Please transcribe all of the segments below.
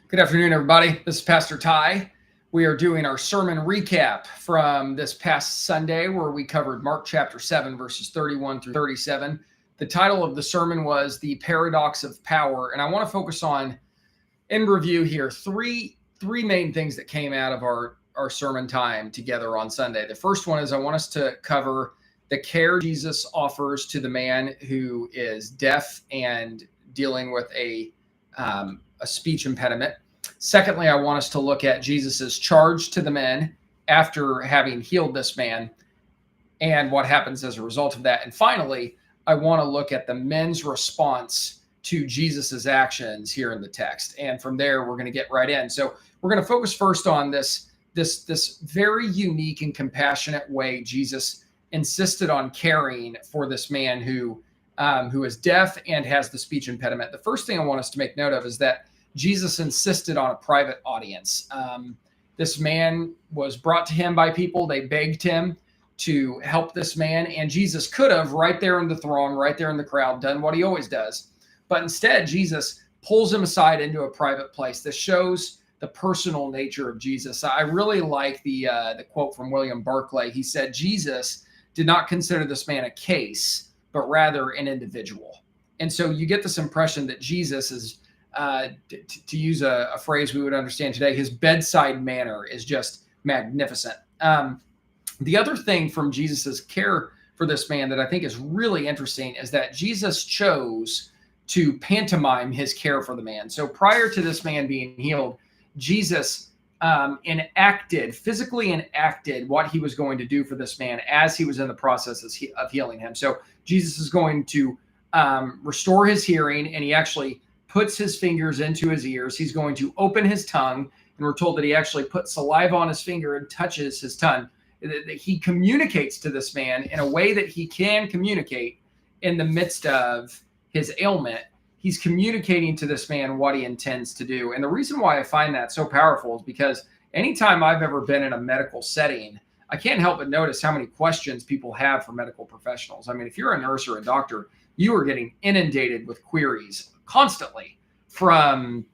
Good afternoon, everybody. This is Pastor Ty. We are doing our sermon recap from this past Sunday where we covered Mark chapter 7, verses 31 through 37. The title of the sermon was The Paradox of Power. And I want to focus on, in review here, three main things that came out of our sermon time together on Sunday. The first one is I want us to cover the care Jesus offers to the man who is deaf and dealing with a speech impediment. Secondly, I want us to look at Jesus's charge to the men after having healed this man and what happens as a result of that. And finally, I want to look at the men's response to Jesus's actions here in the text. And from there, we're going to get right in. So we're going to focus first on this very unique and compassionate way Jesus insisted on caring for this man who is deaf and has the speech impediment. The first thing I want us to make note of is that Jesus insisted on a private audience. This man was brought to him by people. They begged him to help this man. And Jesus could have, right there in the throng, right there in the crowd, done what he always does. But instead, Jesus pulls him aside into a private place. This shows the personal nature of Jesus. I really like the quote from William Barclay. He said, Jesus did not consider this man a case, but rather an individual. And so you get this impression that Jesus is, to use a phrase we would understand today, his bedside manner is just magnificent. The other thing from Jesus's care for this man that I think is really interesting is that Jesus chose to pantomime his care for the man. So prior to this man being healed, Jesus physically enacted what he was going to do for this man as he was in the process of healing him. So Jesus is going to restore his hearing, and he actually puts his fingers into his ears. He's going to open his tongue, and we're told that he actually puts saliva on his finger and touches his tongue. He communicates to this man in a way that he can communicate in the midst of his ailment. He's communicating to this man what he intends to do. And the reason why I find that so powerful is because anytime I've ever been in a medical setting, I can't help but notice how many questions people have for medical professionals. I mean, if you're a nurse or a doctor, you are getting inundated with queries constantly from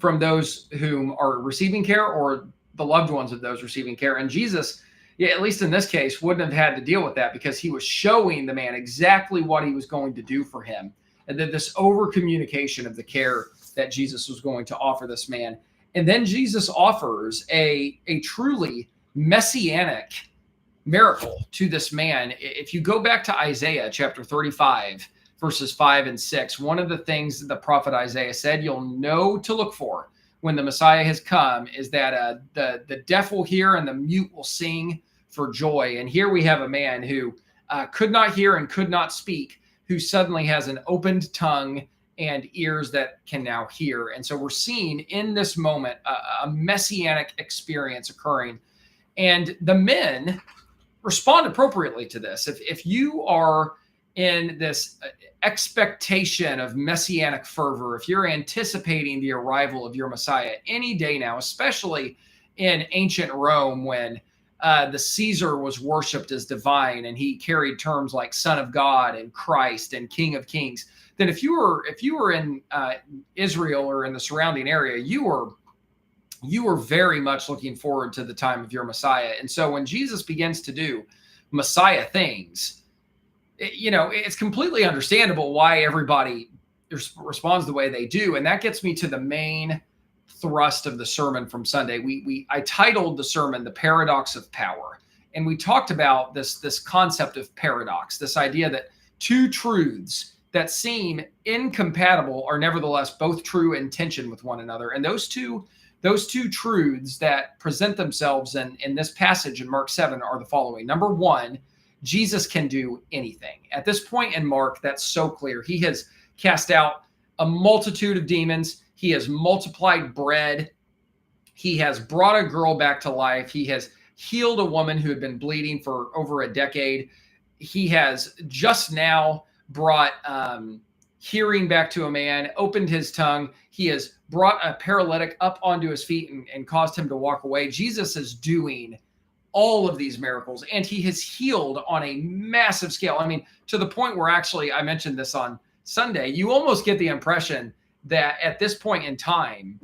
those whom are receiving care or the loved ones of those receiving care. And Jesus, at least in this case, wouldn't have had to deal with that because he was showing the man exactly what he was going to do for him. And then this over communication of the care that Jesus was going to offer this man. And then Jesus offers a truly messianic miracle to this man. If you go back to Isaiah chapter 35, verses 5 and 6, one of the things that the prophet Isaiah said you'll know to look for when the Messiah has come is that the deaf will hear and the mute will sing for joy. And here we have a man who could not hear and could not speak, who suddenly has an opened tongue and ears that can now hear. And so we're seeing in this moment a messianic experience occurring. And the men respond appropriately to this. If you are in this expectation of messianic fervor, if you're anticipating the arrival of your Messiah any day now, especially in ancient Rome when the Caesar was worshipped as divine and he carried terms like Son of God and Christ and King of Kings, then if you were in Israel or in the surrounding area, you were very much looking forward to the time of your Messiah. And so when Jesus begins to do Messiah things, it's completely understandable why everybody responds the way they do. And that gets me to the main thrust of the sermon from Sunday. I titled the sermon The Paradox of Power. And we talked about this concept of paradox, this idea that two truths that seem incompatible are nevertheless both true in tension with one another. And those two truths that present themselves in this passage in Mark 7 are the following. Number one, Jesus can do anything. At this point in Mark, that's so clear. He has cast out a multitude of demons. He has multiplied bread. He has brought a girl back to life. He has healed a woman who had been bleeding for over a decade. He has just now brought hearing back to a man, opened his tongue. He has brought a paralytic up onto his feet and caused him to walk away. Jesus is doing all of these miracles, and he has healed on a massive scale. I mean, to the point where actually, I mentioned this on Sunday, you almost get the impression that at this point in time,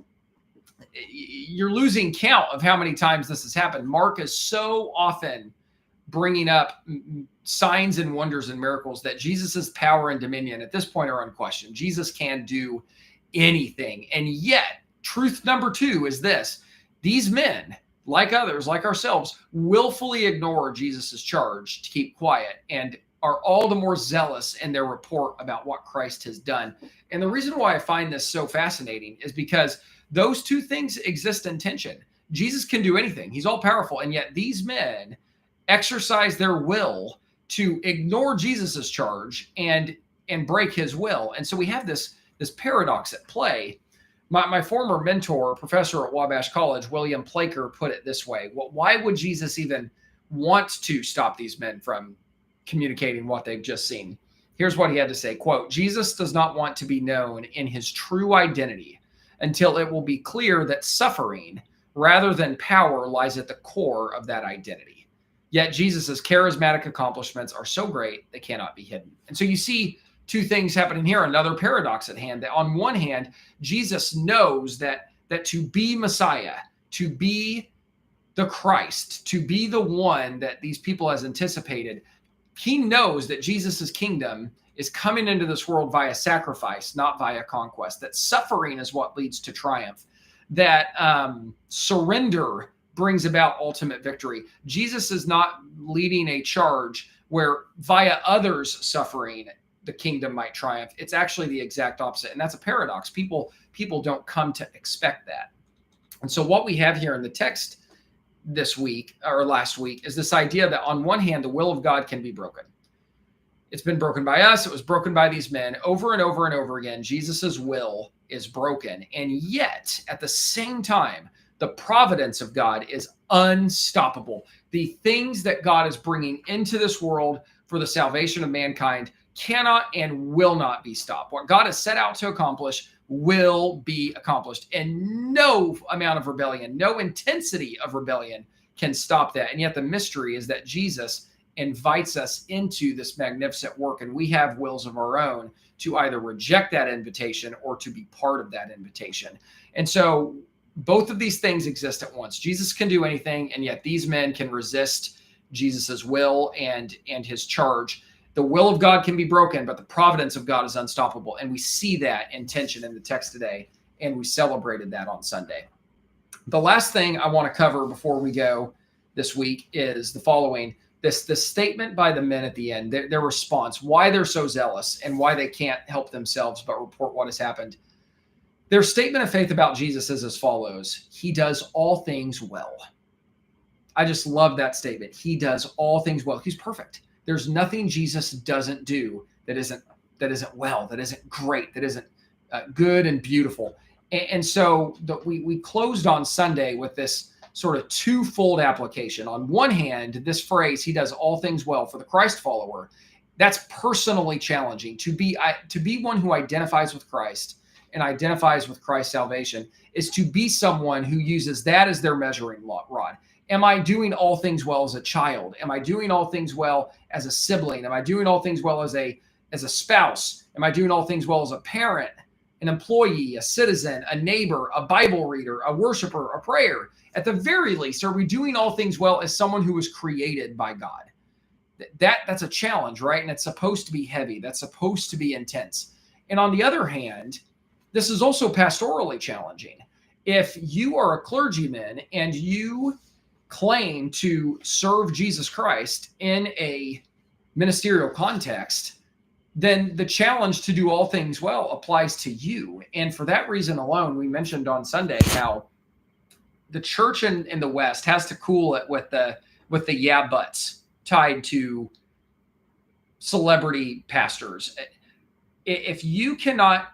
you're losing count of how many times this has happened. Mark is so often bringing up signs and wonders and miracles that Jesus's power and dominion at this point are unquestioned. Jesus can do anything. And yet, truth number two is this: these men, like others, like ourselves, willfully ignore Jesus's charge to keep quiet and are all the more zealous in their report about what Christ has done. And the reason why I find this so fascinating is because those two things exist in tension. Jesus can do anything. He's all powerful. And yet these men exercise their will to ignore Jesus's charge and break his will. And so we have this paradox at play. My former mentor, professor at Wabash College, William Plaker, put it this way: why would Jesus even want to stop these men from communicating what they've just seen? Here's what he had to say, quote, "Jesus does not want to be known in his true identity until it will be clear that suffering rather than power lies at the core of that identity. Yet Jesus's charismatic accomplishments are so great they cannot be hidden." And so you see two things happening here, another paradox at hand. That on one hand, Jesus knows that to be Messiah, to be the Christ, to be the one that these people has anticipated, he knows that Jesus's kingdom is coming into this world via sacrifice, not via conquest, that suffering is what leads to triumph, that surrender brings about ultimate victory. Jesus is not leading a charge where via others' suffering, the kingdom might triumph. It's actually the exact opposite. And that's a paradox. People don't come to expect that. And so what we have here in the text this week or last week is this idea that on one hand, the will of God can be broken. It's been broken by us. It was broken by these men over and over and over again. Jesus's will is broken. And yet at the same time, the providence of God is unstoppable. The things that God is bringing into this world for the salvation of mankind cannot and will not be stopped. What God has set out to accomplish will be accomplished. And no amount of rebellion, no intensity of rebellion can stop that. And yet the mystery is that Jesus invites us into this magnificent work, and we have wills of our own to either reject that invitation or to be part of that invitation. And so both of these things exist at once. Jesus can do anything, and yet these men can resist Jesus's will and his charge. The will of God can be broken, but the providence of God is unstoppable. And we see that in tension in the text today, and we celebrated that on Sunday. The last thing I want to cover before we go this week is the following. This statement by the men at the end, their response, why they're so zealous and why they can't help themselves but report what has happened. Their statement of faith about Jesus is as follows: he does all things well. I just love that statement. He does all things well. He's perfect. There's nothing Jesus doesn't do that isn't well, that isn't great, that isn't good and beautiful. And so we closed on Sunday with this sort of twofold application. On one hand, this phrase, he does all things well, for the Christ follower, that's personally challenging. To be one who identifies with Christ and identifies with Christ's salvation is to be someone who uses that as their measuring rod. Am I doing all things well as a child? Am I doing all things well as a sibling? Am I doing all things well as a spouse? Am I doing all things well as a parent, an employee, a citizen, a neighbor, a Bible reader, a worshiper, a prayer? At the very least, are we doing all things well as someone who was created by God? That's a challenge, right? And it's supposed to be heavy. That's supposed to be intense. And on the other hand, this is also pastorally challenging. If you are a clergyman and you claim to serve Jesus Christ in a ministerial context, then the challenge to do all things well applies to you. And for that reason alone, we mentioned on Sunday how the church in the West has to cool it with the yeah buts tied to celebrity pastors. If you cannot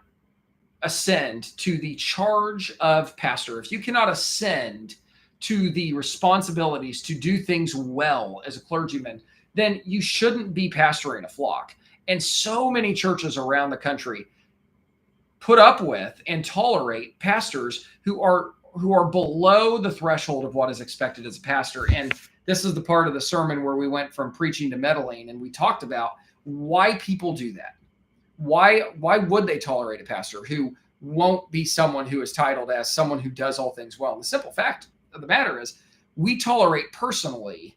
ascend to the charge of pastor, if you cannot ascend to the responsibilities to do things well as a clergyman, then you shouldn't be pastoring a flock. And so many churches around the country put up with and tolerate pastors who are below the threshold of what is expected as a pastor. And this is the part of the sermon where we went from preaching to meddling, and we talked about why people do that. Why would they tolerate a pastor who won't be someone who is titled as someone who does all things well. And the simple fact of the matter is we tolerate personally.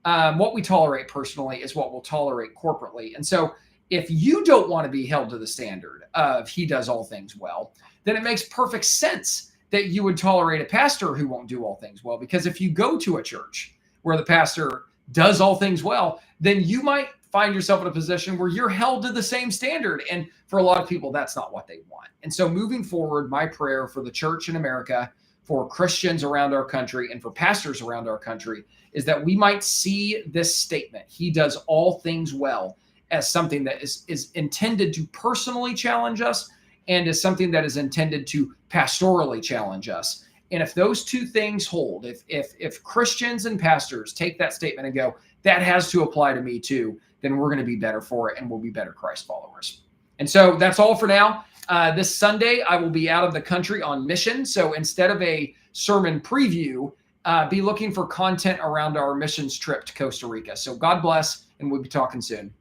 What we tolerate personally is what we'll tolerate corporately. And so if you don't want to be held to the standard of he does all things well, then it makes perfect sense that you would tolerate a pastor who won't do all things well. Because if you go to a church where the pastor does all things well, then you might find yourself in a position where you're held to the same standard. And for a lot of people, that's not what they want. And so moving forward, my prayer for the church in America, for Christians around our country, and for pastors around our country is that we might see this statement, he does all things well, as something that is intended to personally challenge us and is something that is intended to pastorally challenge us. And if those two things hold, if Christians and pastors take that statement and go, that has to apply to me too, then we're going to be better for it and we'll be better Christ followers. And so that's all for now. This Sunday, I will be out of the country on mission. So instead of a sermon preview, be looking for content around our missions trip to Costa Rica. So God bless, and we'll be talking soon.